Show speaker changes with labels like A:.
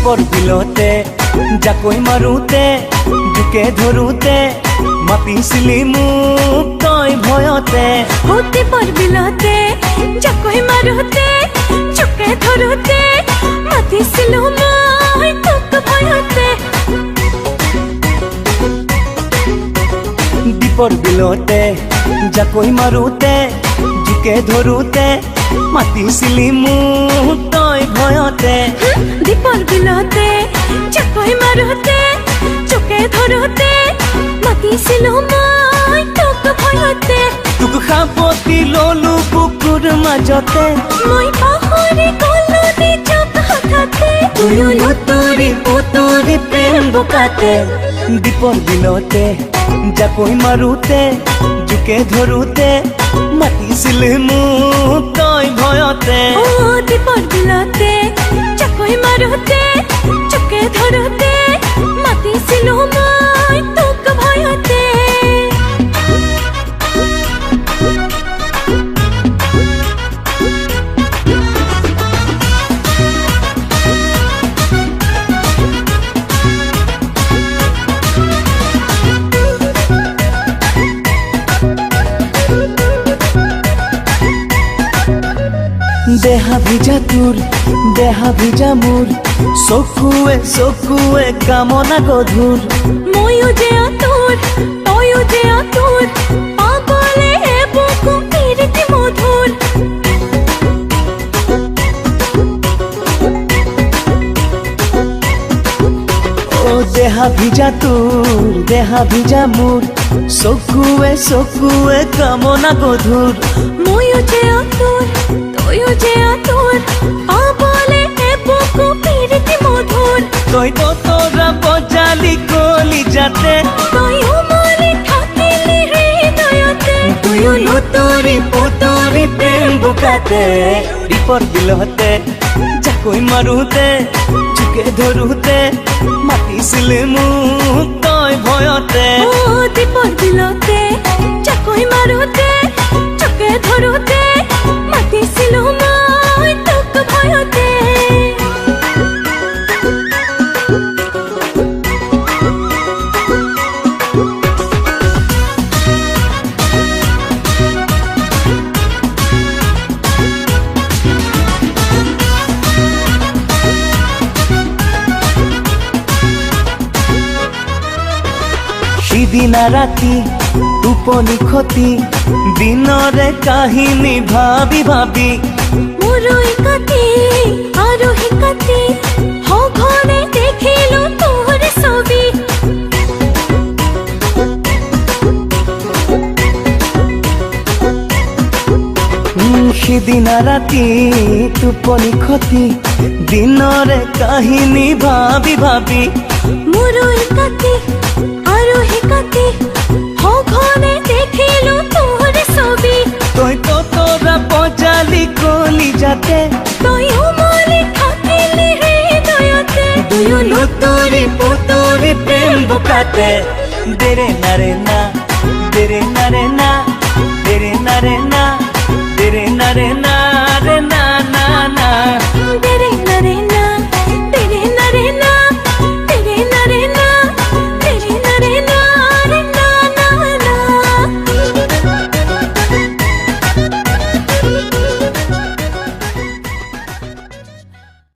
A: দীপৰ বিলতে জাকৈ মাৰোতে জোকে ধৰোতে মাতিছিলি মোক তই ভয়তে
B: দীপৰ বিলতে জাকৈ মাৰোতে জোকে ধৰোতে মাতিছিলো মই তোক ভয়তে
A: দীপৰ বিলতে জাকৈ মাৰোতে জোকে ধৰোতে মাতিছিলি মোক তই ভয়তে
B: দীপৰ বিলতে জাকৈ মাৰোতে জোকে ধৰোতে মাতিছিলো মই তোক ভয়তে
A: তোক সাৱটি ললো বুকুৰ মাজতে
B: মই পাহৰি গলো নিজক হঠাতে
A: তুয়ো লুতুৰি পুতুৰি প্ৰেম বোকাতে দীপৰ বিলতে জাকৈ মাৰোতে জোকে ধৰোতে মাতিছিলি মোক তই ভয়তে
B: দীপৰ বিলতে জাকৈ মাৰোতে জোকে ধৰোতে মাতিছিলো মই তোক ভয়তে
A: দেহা ভিজা তোৰ দেহা ভিজা মোৰ চকুৱে চকুৱে কামনা গধুৰ
B: ময়ো যে তোৰ তয়ো যে তোৰ পাগলে বুকু পিৰিতি মধুৰ
A: ও দেহা ভিজা তোৰ দেহা ভিজা মোৰ চকুৱে চকুৱে কামনা গধুৰ
B: ময়ো যে তোৰ তয়ো যে তোৰ পাগলে বুকু পিৰিতি মধুৰ
A: তই তো তোৰা বজালি কলি যাতে
B: তয়ো মৰি থাকিলি হৃদয়তে
A: তুয়ো লুতুৰি পুতুৰি প্ৰেম বোকাতে দীপৰ বিলতে জাকৈ মাৰোতে জোকে ধৰোতে মাতিছিলি মোক তই ভয়তে
B: দীপৰ বিলতে জাকৈ মাৰোতে জোকে ধৰোতে মাতিছিলো মই তোক ভয়তে
A: সিদিনা ৰাতি টোপনি খতি দিনৰে কাহিনী ভাবি ভাবি
B: মোৰ কাটি আৰু কাটি সঘনে দেখিলো তোৰ ছবি
A: সিদিনা ৰাতি টোপনি খতি দিনৰে কাহিনী ভাবি ভাবি
B: মোৰ কাটি আৰু কাটি সঘনে দেখিলো তোৰ ছবি
A: তই তো তোৰা বজালি কলি যাতে
B: তয়ো মৰি থাকিলি হৃদয়তে
A: তুয়ো লুতুৰি পুতুৰি প্ৰেম বোকাতে দেৰে নাৰে না দেৰে নাৰে না দেৰে নাৰে না দেৰে নাৰে না